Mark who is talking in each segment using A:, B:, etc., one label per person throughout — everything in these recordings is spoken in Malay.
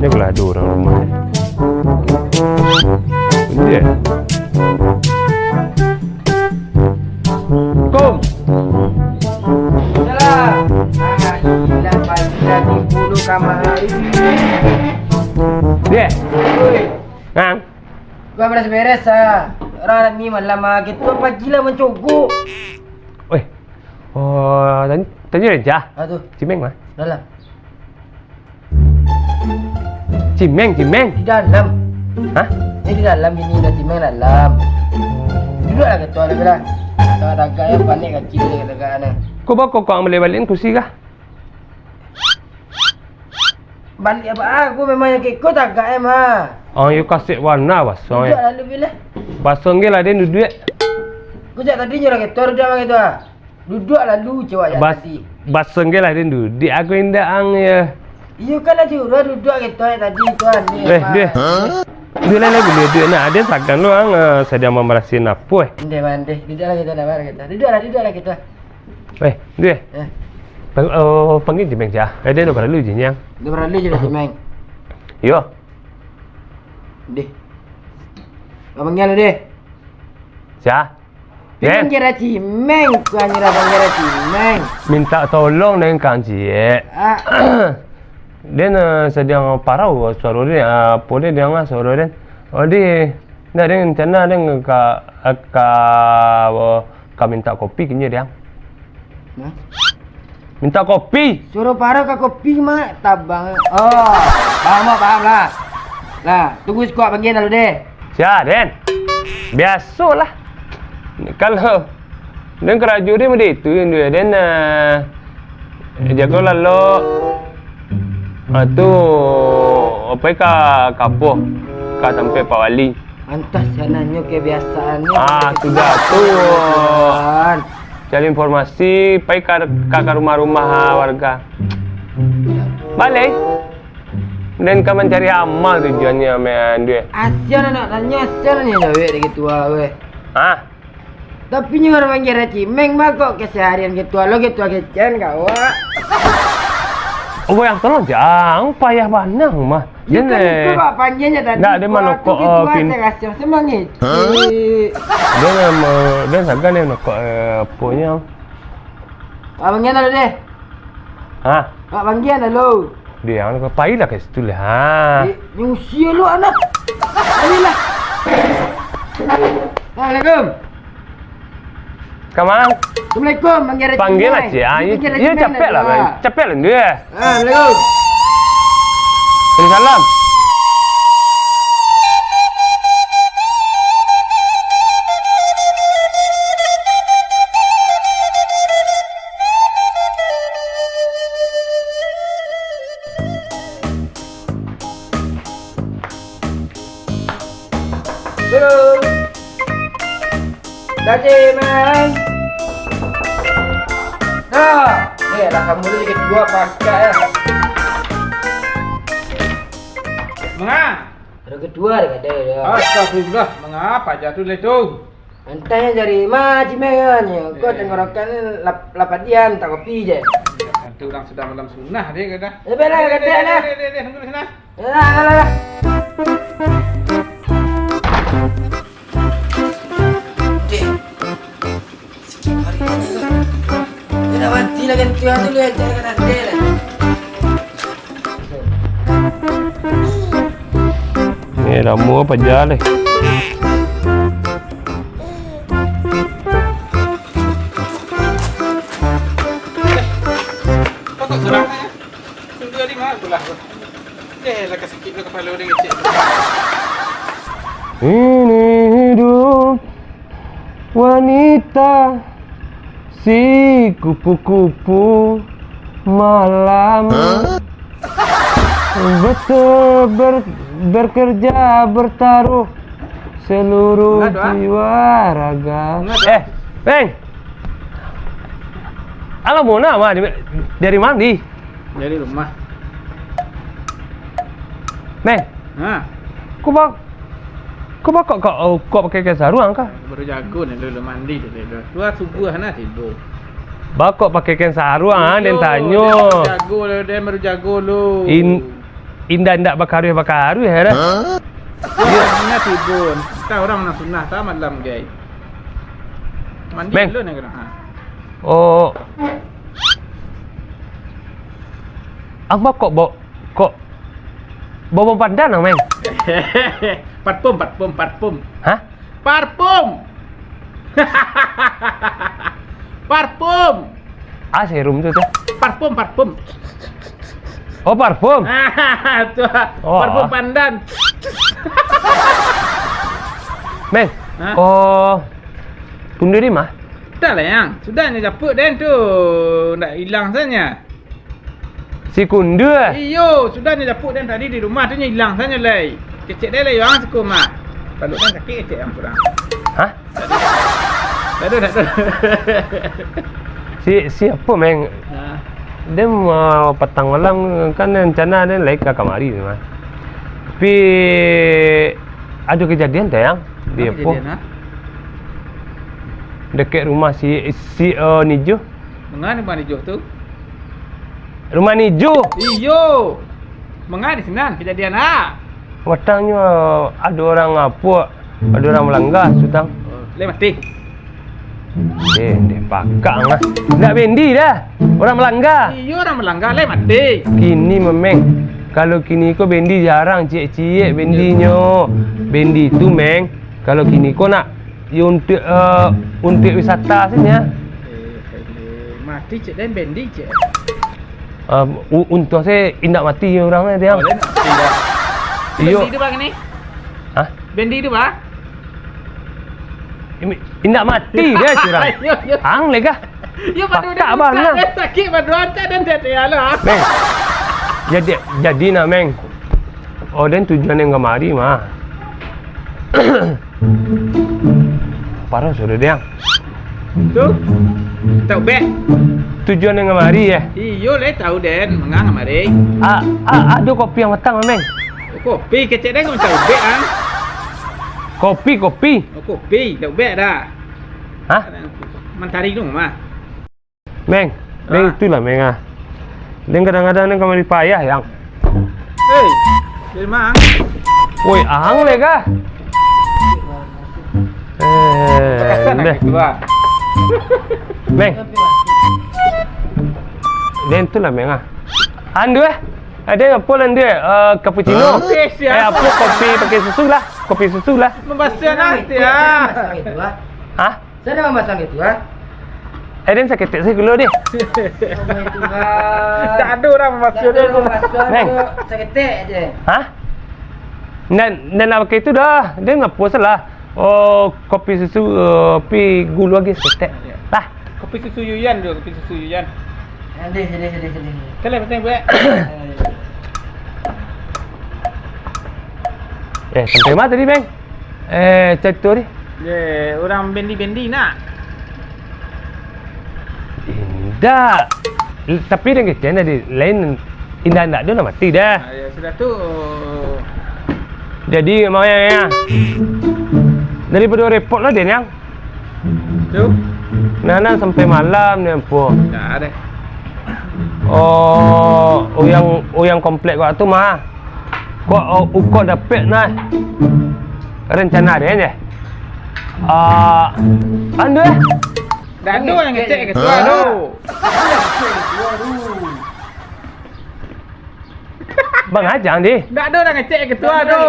A: Ini gelado orang rumah. Dia. Kom.
B: Salah. Gila pajak di bulu kamar ini.
A: Dia.
B: Oi,
A: Ngang.
B: gua beres-beres ah. Orang ni malam gitu pagi lah mencogok.
A: Oi. Oh, tanya Reja.
B: Aduh,
A: Cimeng mah.
B: dalam.
A: Cimeng.
B: Di dalam.
A: Hah?
B: Ini di dalam ini dah timang dalam. Duduklah ketua lagi lah. Kalau agak yang panik kecil dia kata-kata.
A: Kau bawa kau balik-balikin kursi kah?
B: Balik apa? Aku memang yang ikut agak mah.
A: Oh, you kasih warna basong
B: Duduk
A: ya.
B: lalu bila.
A: Basong ke lah dia duduk.
B: Aku cak tadi nyuruh ketua duduk macam itu ah. Duduk lalu coba ya tadi.
A: Basong ke lah dia duduk. Aku indah ang ya.
B: Iya kan lah suruh duduk ketua tadi tuan ni.
A: Dia. Dia lah lagi duduk. Nah, dia takkan lu ang sedang memerasin apa
B: Ndeh mande. Duduklah kita dah bar kita. Duduklah kita.
A: Dia.
B: Eh,
A: Panggil Cimeng jah. Dia dah berlalu je nyang.
B: dia berlalu je dah timang.
A: Yo.
B: Deh. Kau panggil deh.
A: Jah.
B: Dia
A: Ya.
B: kira cimeng, kau hanya panggil cimeng.
A: Minta tolong dengan Kang Cie. Dia sedang parau suara dia. Apa dia ngah suara dia. Oh dia. Nah dia rencana dia ka minta kopi kini dia.
B: Hah?
A: Minta kopi.
B: Suruh parah ke kopi mak tabang. Oh, paham lah. Lah, tunggu skuad panggil dulu deh.
A: Ya, Den. Biasalah. Kalau dan keraju dia macam itu dia dan jaga lalu tu apa kapoh ka sampai Pak Wali.
B: Antas sananya kebiasaannya.
A: Sudah tu. Cari informasi pai ke rumah-rumah warga. Balik. Dan kau mencari amal tujuannya main dia.
B: Asian anak tanya asian ni dah weh ketua weh. Tapi ni orang panggil cimeng mah kok keseharian ketua lo ketua kecen kau.
A: Oh, yang tolong jangan payah banang mah.
B: Dia kan kok panggilnya tadi.
A: Nak dia mana kok
B: pin. Saya semangat.
A: Dia sagan dia nak punya.
B: Panggil dulu deh. Pak panggil dulu.
A: Dia yang nak payah lah ke situ lah.
B: Ni usia lu anak. Ayolah. Assalamualaikum.
A: Kamang.
B: Assalamualaikum.
A: Panggil lah cik. Dia capek lah. Capek lah dia.
B: Assalamualaikum.
A: Salam.
B: Cimeng. Nah, ni lah kamu ni kedua pasca ya.
C: Mengapa?
B: Ada kedua dia.
C: Astagfirullah, mengapa jatuh itu?
B: Entahnya dari mana Cimeng ni. Kau tenggorokan lapat diam tak kopi je.
C: Nanti orang sudah malam sunnah dia kata.
B: Belah kata lah.
C: Tunggu di sana.
B: Lah. Dia dah mati lah kan tuan tu lihat jangan ada lah.
A: Ni ramu apa jalan?
C: Kau tak serang ya? Tunggu di mana pula? Lah sakit lu kepala dia kecil.
A: Ini hidup wanita si kupu-kupu malam. Betul bekerja bertaruh seluruh jiwa raga. Peng. Alam mana mah dari mandi?
C: Dari rumah.
A: Peng. Kau pakai sarung kah?
C: Baru jago ni dulu mandi dulu. Dua subuh nak tidur.
A: Bakok pakai sarung dan tanyo.
C: Jago lu dia baru jago lu.
A: indah bakaru ya dah.
C: Ya, ini tibun. Kita orang nak sunnah tak malam gay. Mandi
A: Meng.
C: dulu nak kena. Ha.
A: Oh. Apa kok bawa pandan Meng?
C: Parfum.
A: Hah?
C: Parfum. Parfum.
A: Ah, serum tu tu.
C: Parfum.
A: Oh, parfum.
C: Tu.
A: Oh.
C: Parfum pandan.
A: Meng.
C: Hah?
A: Oh. Kundu di mah?
C: Dah lah yang. Sudahnya japut dan tu. Nak hilang saja.
A: Si kundu
C: Iyo, sudahnya japut dan tadi di rumah tu hilang saja lah. Kecik dia lah yang suka mak. Kalau kan sakit kecik yang kurang.
A: Hah?
C: Tak ada.
A: Siapa Meng?
C: Ha.
A: Dia mau petang malam kan rencana dia naik ke kamari mah. Tapi ada kejadian tak yang di
C: Apa
A: Ipoh
C: kejadian, ha?
A: dekat rumah si Nijo.
C: Mengapa rumah hijau tu?
A: Rumah Nijo.
C: Iyo. Mengapa di sini kejadian ha?
A: Watangnya ada orang apa? Ada orang melanggar sutang.
C: Leh mati.
A: Dia pakang lah. Nak bendi dah. Orang melanggar.
C: Iyo orang melanggar leh mati.
A: Kini memang kalau kini ko bendi jarang cik-cik bendinya. Bendi tu meng kalau kini ko nak untuk wisata saja.
C: Mati cik dan bendi cik.
A: Untuk saya indak mati orang ni dia.
C: Oh, leh nak mati dah.
A: Iyo.
C: Bendi tu bang ni?
A: Hah?
C: Bendi tu bang?
A: Indak mati dia curang.
C: Yo.
A: Hang lega.
C: Yo padu
A: Pakak
C: dia
A: abang lah.
C: sakit padu antar dan dia lah.
A: Meng. Jadi nak meng. Oh dan tujuan yang kemari mah. Parah sudah dia.
C: Tu. Tahu be.
A: Tujuan yang kemari ya.
C: Iyo leh tahu den mengang mari.
A: Ada kopi yang matang meng.
C: Kopi kecik den kau tahu be ang.
A: Kopi.
C: Oh, kopi tahu be dah.
A: Hah?
C: Mentari tu mah.
A: Meng. Meng itulah meng ah. Dan kadang-kadang ni kemari payah yang.
C: Hei. Dari mang.
A: Woi, ahang lega.
C: Kasan nak gitu ah.
A: Meng. Dan itulah meng ah. Andu ada apa lan dia? Cappuccino. Apa kopi pakai susu lah. Kopi susu lah.
C: Membasah nanti ah.
A: Hah?
B: Saya dah memasang itu ha.
A: Dan sakit saya gula dia.
C: Tak ada orang membasah dia.
B: Meng. Sakit je.
A: Hah? Dan nak pakai itu dah. Dia ngapo salah. Oh, kopi susu pi gula lagi sakit. Lah.
C: Kopi susu Yuyan tu, kopi susu Yuyan.
B: Sedih.
C: Kalau penting buat.
A: Sampai mana tadi, Bang? Cek tu ni.
C: Ye, orang bendi nak.
A: Indah. Tapi dia kecil tadi lain indah nak dia nak mati dah.
C: Ya sudah tu.
A: Jadi mau yang daripada repot lah dia yang.
C: Tu.
A: Nana sampai malam ni apa?
C: Tak ada.
A: Oh, yang komplek kau tu mah. Kau dapat nah rencana dia ni. Anda?
C: Tak ada yang ngecek ketua tu.
A: Bang Ajang di.
C: Tak ada orang ngecek ketua tu.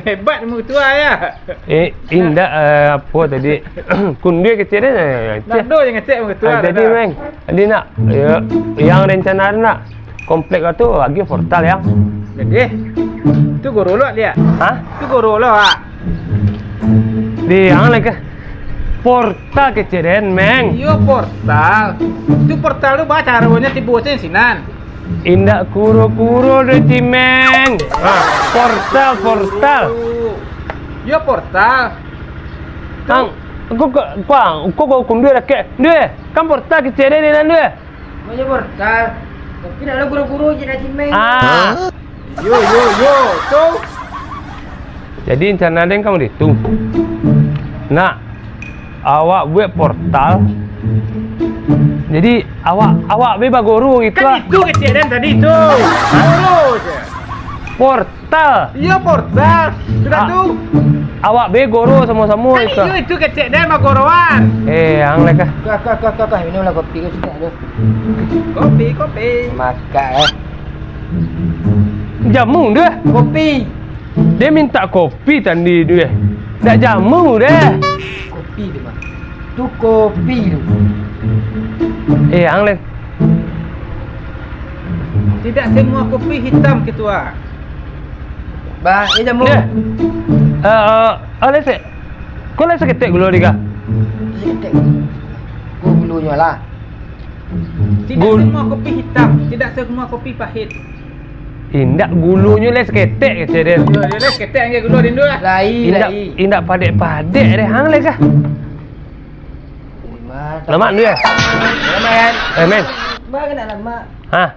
C: Hebat mu ketua ya.
A: Indah apa tadi? Kundi kecil dia.
C: Tak ada yang ngecek mu ketua.
A: Jadi meng, dia nak yang rencana nak komplek kau tu lagi portal yang.
C: Jadi tu guru lu dia.
A: Hah?
C: Tu guru lu ah.
A: Di yang lagi portal kecil dia meng.
C: Yo portal. Tu portal tu baca caranya tibu sen sinan.
A: Indah kuro de cimeng. Portal.
C: Yo portal.
A: Ang, kau kundi rakyat. Dia kan portal kecil dia ni dia.
B: Macam portal. Tapi nak guru-guru je nak cimeng.
C: Yo. Tu.
A: Jadi rencana dia kamu itu. Nak awak buat portal Jadi awak bebas guru itu
C: Kan itu kecil Den tadi itu. Guru je.
A: portal.
C: Iya portal. Sudah
A: Ah.
C: tu.
A: Awak be guru sama-sama
C: Kan
A: itu.
C: itu kecil Den mah gorowan.
A: Ang lek ah.
B: Kak, minumlah kopi kau sudah tu.
C: Kopi.
B: Makan
A: Jamu dia.
B: kopi.
A: Dia minta kopi tadi dia. Tak jamu dia.
B: Kopi tu mah. Tu kopi tu.
A: Ang lek.
C: Tidak semua kopi hitam ketua.
B: Bah, ini jamu.
A: Dia. Lek. Kau lek sakit gula dia.
B: Sedek. Ku bulunya lah.
C: Tidak
A: Gul-
C: semua kopi hitam, tidak semua kopi pahit.
A: Indak gulunya lek seketek kata dia.
C: Yo, dia les ketek angge gula dindu lah.
A: Indak padek dia. Hang lek ah. Lama dia.
B: Lama kan?
A: Men.
B: Bah kena lama.
A: Hah?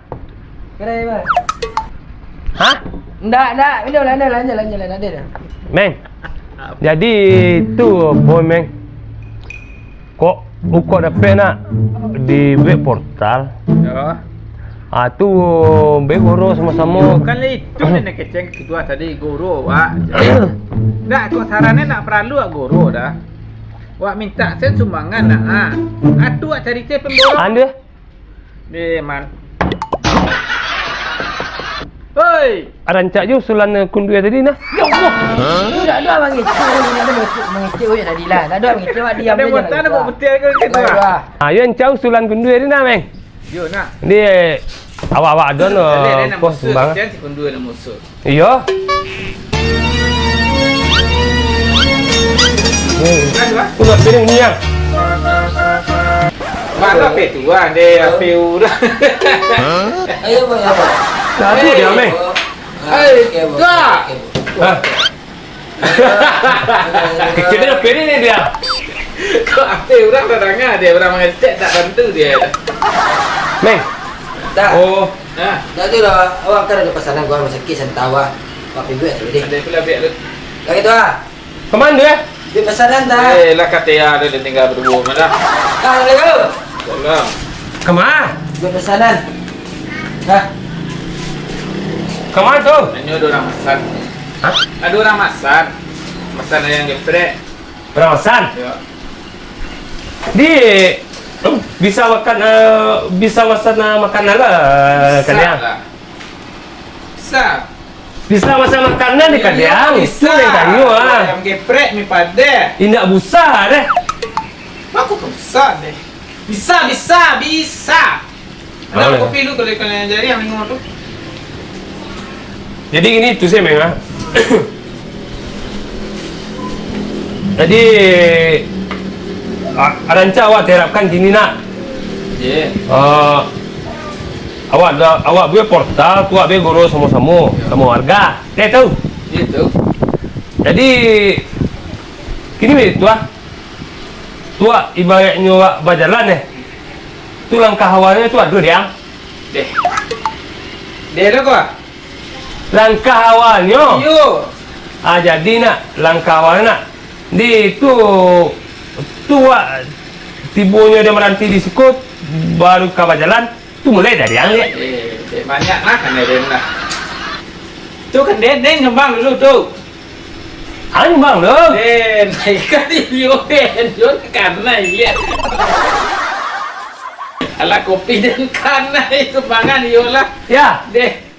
B: Kedai bah.
A: Hah?
B: Ndak. Minum lanjut ada dah.
A: Meng. Jadi itu boy Meng. Kok uko dapat nak di web portal.
C: Yo.
A: Tu be guru sama-sama.
C: Bukan itu dia keceng ketua tadi guru wak. Ndak kok sarannya nak perlu wak guru dah. Wak minta sen sumbangan nak. Atu wak cari cek pemborong.
A: Anda?
C: Di man. Hoi.
A: Rancak je usulan kunduya tadi nah.
B: Ya Allah. Tidak ada mengecek. Mengecek oi tadi lah. Tak ada mengecek wak diam
C: Ada buat tanah buat betul ke ketua.
A: Yo encau usulan kunduya tadi nah Meng.
C: Yo nak.
A: Dia awak-awak ada no pos
C: musuh.
A: sumbangan.
C: Jangan si kundu nak musuh.
A: Iya.
C: Kan ba?
A: Kuno piring ni yang.
C: Mana pe tua dia pe urang.
B: Ayo boy.
A: Satu dia Meng.
C: Hai, kak.
A: Hah? Kecil dia piring ni dia.
C: Kok apa orang terangah dia orang mengecek tak bantu dia.
A: Meng.
B: Tak.
A: Oh,
C: Ha.
B: Tak tu lah. Awak kan ada pesanan gua rumah sakit Santawa. Wak pergi duit tadi.
C: Ada pula biar lu.
B: Lagi tu ah.
A: kemana dia?
B: Duit pesanan tak?
C: Lah kata ya ada dia tinggal berdua mana.
B: Assalamualaikum.
C: Tolong.
A: Kemana?
B: Duit pesanan. Dah.
A: Kemana tu?
C: Hanya ada orang masak.
A: Hah?
C: Ada orang masak. Masak ayam geprek.
A: Perawasan.
C: Ya.
A: Di bisa makan bisa masak makanan lah kalian.
C: Bisa.
A: Bisa masak makanan di kalian. Itu
C: Bisa.
A: yang tanya ah.
C: Ayam geprek mi pade.
A: Indak busa deh.
C: Aku tak bisa deh. Bisa. Ada
A: Boleh.
C: kopi lu kalau kalian jari yang minum tu.
A: Jadi gini tu saya Meng ah. Jadi rancak awak terapkan gini nak.
C: Ya.
A: Awak buat portal, tu awak guru sama-sama sama warga. Tahu?
C: Itu.
A: Jadi kini tu ah. Tua ibaratnya awak berjalan tu langkah awalnya tu ada dia.
C: Deh. Deh lo kau.
A: Langkah awalnya.
C: Yo.
A: Jadi nak langkah awalnya nak di tu awak tibunya dia meranti di sikut baru ke jalan tu mulai dari yang ni.
C: Banyak lah kan ada lah. Tu kan Den ngembang dulu tu.
A: Bang lo.
C: Den, ikan yo karena iya. Ala kopi dan karena itu bangan yo lah.
A: Ya.
C: Deh.